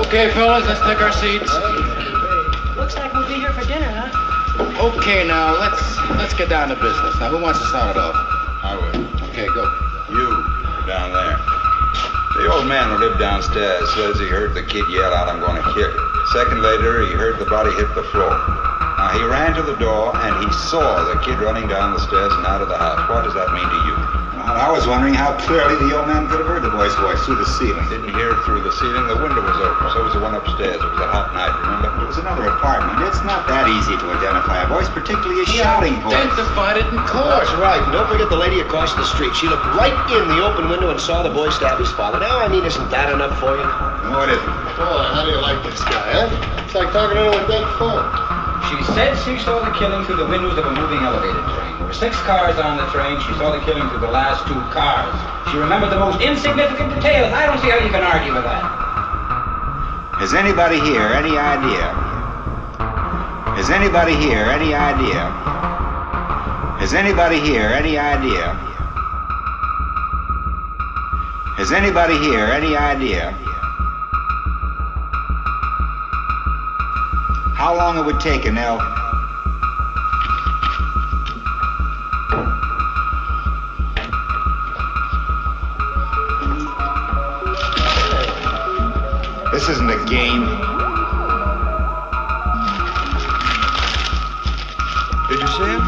Okay, fellas, let's take our seats. Looks like we'll be here for dinner, huh? Okay, now, let's get down to business. Now, who wants to start it off? I will. Okay, go. You, down there. The old man who lived downstairs says he heard the kid yell out, "I'm going to kill you." Second later, he heard the body hit the floor. Now, he ran to the door, and he saw the kid running down the stairs and out of the house. What does that mean to you? Well, I was wondering how clearly the old man could have heard the boy's voice through the ceiling. Didn't hear it through the ceiling. The window was open. So was the one upstairs. It was a hot night, remember? It was another apartment. It's not that easy to identify a voice, particularly a shouting voice. Identified it in court. That's right. And don't forget the lady across the street. She looked right in the open window and saw the boy stab his father. Now, I mean, isn't that enough for you? No, it isn't. Boy, how do you like this guy, huh? It's like talking to a dead phone. She said she saw the killing through the windows of a moving elevated train. There were 6 cars on the train. She saw the killing through the last 2 cars. She remembered the most insignificant details. I don't see how you can argue with that. Has anybody here any idea? Has anybody here any idea? Has anybody here any idea? Has anybody here any idea how long it would take an L? This isn't a game. Did you see him?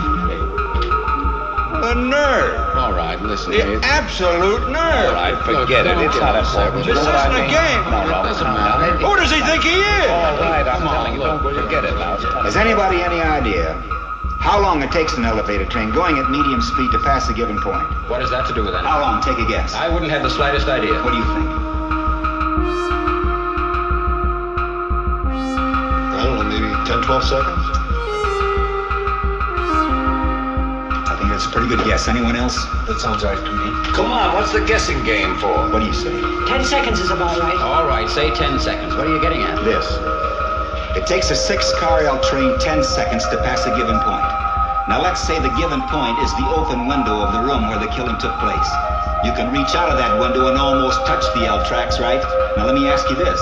The nerve. All right, listen, The kid. absolute nerve. All right, forget it. It's not important. This isn't a game. No, it doesn't matter. Who does he think he is? All right, I'm telling you, don't forget it now. Has anybody any idea how long it takes an elevator train going at medium speed to pass a given point? What has that to do with anything? How long? Take a guess. I wouldn't have the slightest idea. What do you think? I don't know, maybe 10, 12 seconds? I think that's a pretty good guess. Anyone else? That sounds right to me. Come on, what's the guessing game for? What do you say? 10 seconds is about right. All right, say 10 seconds. What are you getting at? This. It takes a 6-car L train 10 seconds to pass a given point. Now let's say the given point is the open window of the room where the killing took place. You can reach out of that window and almost touch the L tracks, right? Now let me ask you this.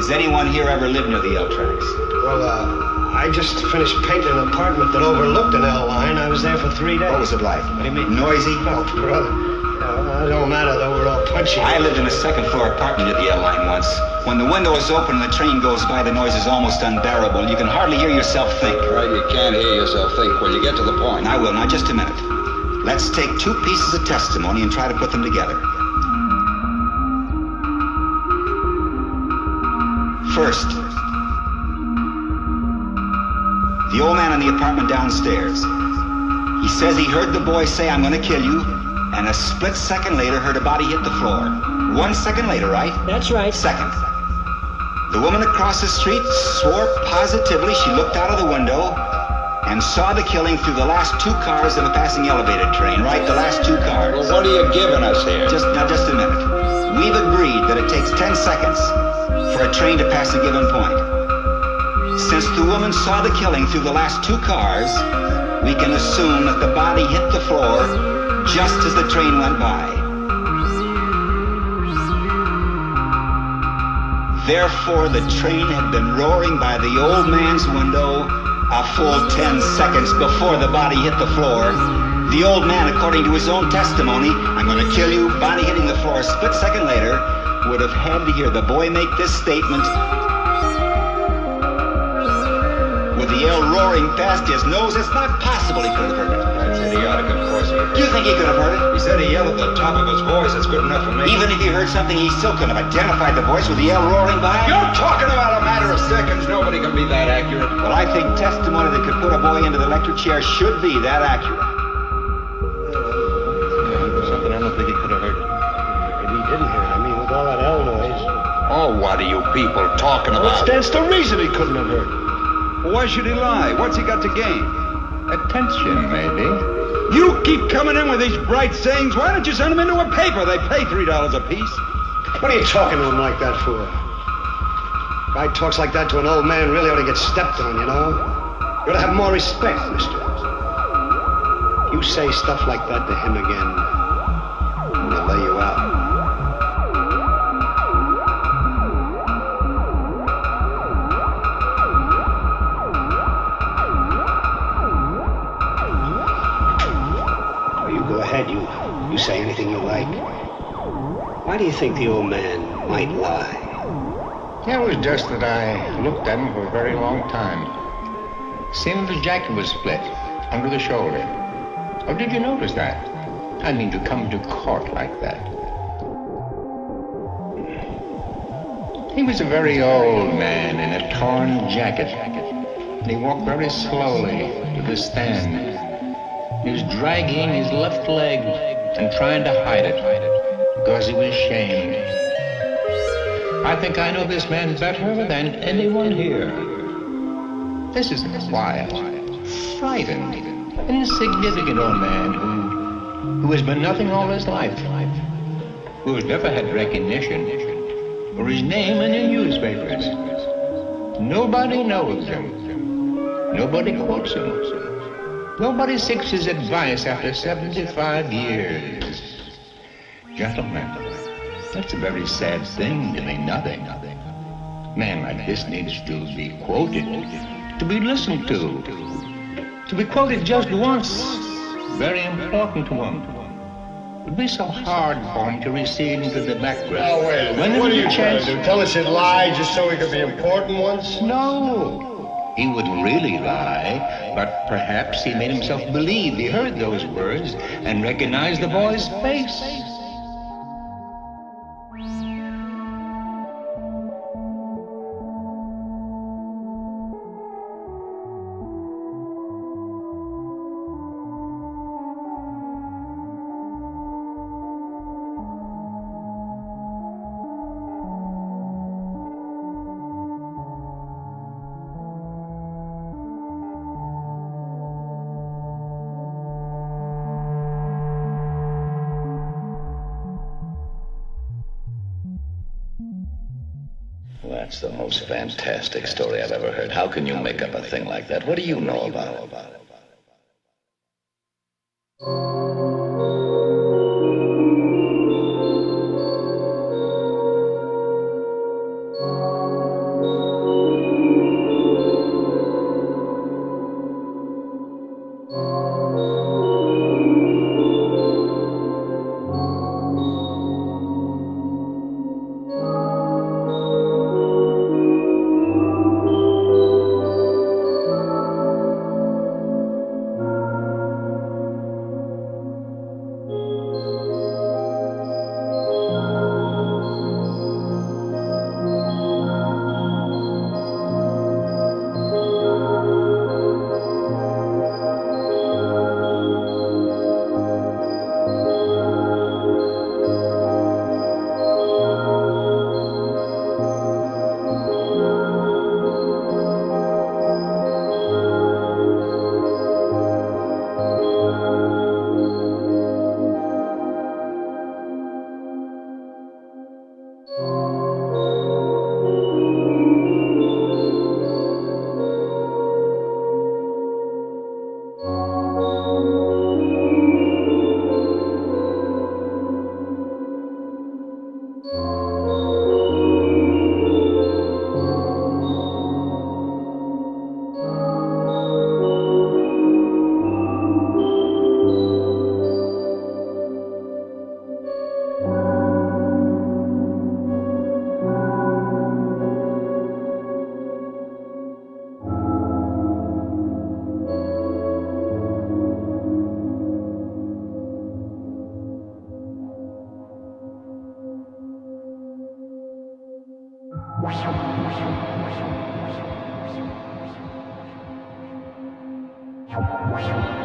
Has anyone here ever lived near the L tracks? Well, I just finished painting an apartment that overlooked an L line. I was there for 3 days. What was it like? What do you mean? Noisy? Oh, brother. It don't matter, though. We're all punchy. I lived in a second-floor apartment at the L line once. When the window is open and the train goes by, the noise is almost unbearable. You can hardly hear yourself think. Right, you can't hear yourself think when you get to the point. I will. Now, just a minute. Let's take 2 pieces of testimony and try to put them together. First, the old man in the apartment downstairs. He says he heard the boy say, "I'm going to kill you," and a split second later heard a body hit the floor. 1 second later, right? That's right. Second, the woman across the street swore positively she looked out of the window and saw the killing through the last 2 cars of a passing elevated train, right? The last 2 cars. Well, what are you giving us here? Just a minute. We've agreed that it takes 10 seconds for a train to pass a given point. Since the woman saw the killing through the last 2 cars, we can assume that the body hit the floor just as the train went by. Therefore, the train had been roaring by the old man's window a full 10 seconds before the body hit the floor. The old man, according to his own testimony, "I'm going to kill you," body hitting the floor a split second later, would have had to hear the boy make this statement with the L roaring past his nose. It's not possible he could have heard it. That's idiotic, of course he heard. Do you think he could have heard it? He said he yelled at the top of his voice. That's good enough for me. Even if he heard something, he still couldn't have identified the voice with the L roaring by? You're talking about a matter of seconds. Nobody can be that accurate. Well, I think testimony that could put a boy into the electric chair should be that accurate. Something I don't think he could have heard it. Maybe he didn't hear it. I mean, with all that L noise. Oh, what are you people talking What about? stands to reason he couldn't have heard it? Why should he lie? What's he got to gain? Attention, maybe. You keep coming in with these bright sayings. Why don't you send them into a paper? They pay $3 a piece. What are you talking to him like that for? Guy talks like that to an old man really ought to get stepped on, you know? You ought to have more respect, mister. You say stuff like that to him again, I'm gonna lay you out. say anything you like. Why do you think the old man might lie? It was just that I looked at him for a very long time. Seemed his jacket was split under the shoulder. Oh, did you notice that? I mean, to come to court like that. He was a very old man in a torn jacket. He walked very slowly to the stand. He was dragging his left leg and trying to hide it because he was ashamed. I think I know this man better than anyone here. This is a quiet, frightened, insignificant old man who has been nothing all his life, who has never had recognition or his name in the newspapers. Nobody knows him. Nobody quotes him. Nobody seeks his advice after 75 years. Gentlemen, that's a very sad thing to mean nothing. A man like this needs to be quoted, to be listened to be quoted just once. Very important to him. It would be so hard for him to recede into the background. Now, wait a minute. What are you trying to do? Tell us he'd lie just so he could be important once? No. He wouldn't really lie, but perhaps he made himself believe he heard those words and recognized the boy's face. That's the most fantastic story I've ever heard. How can you make up a thing like that? What do you know about it? Wow.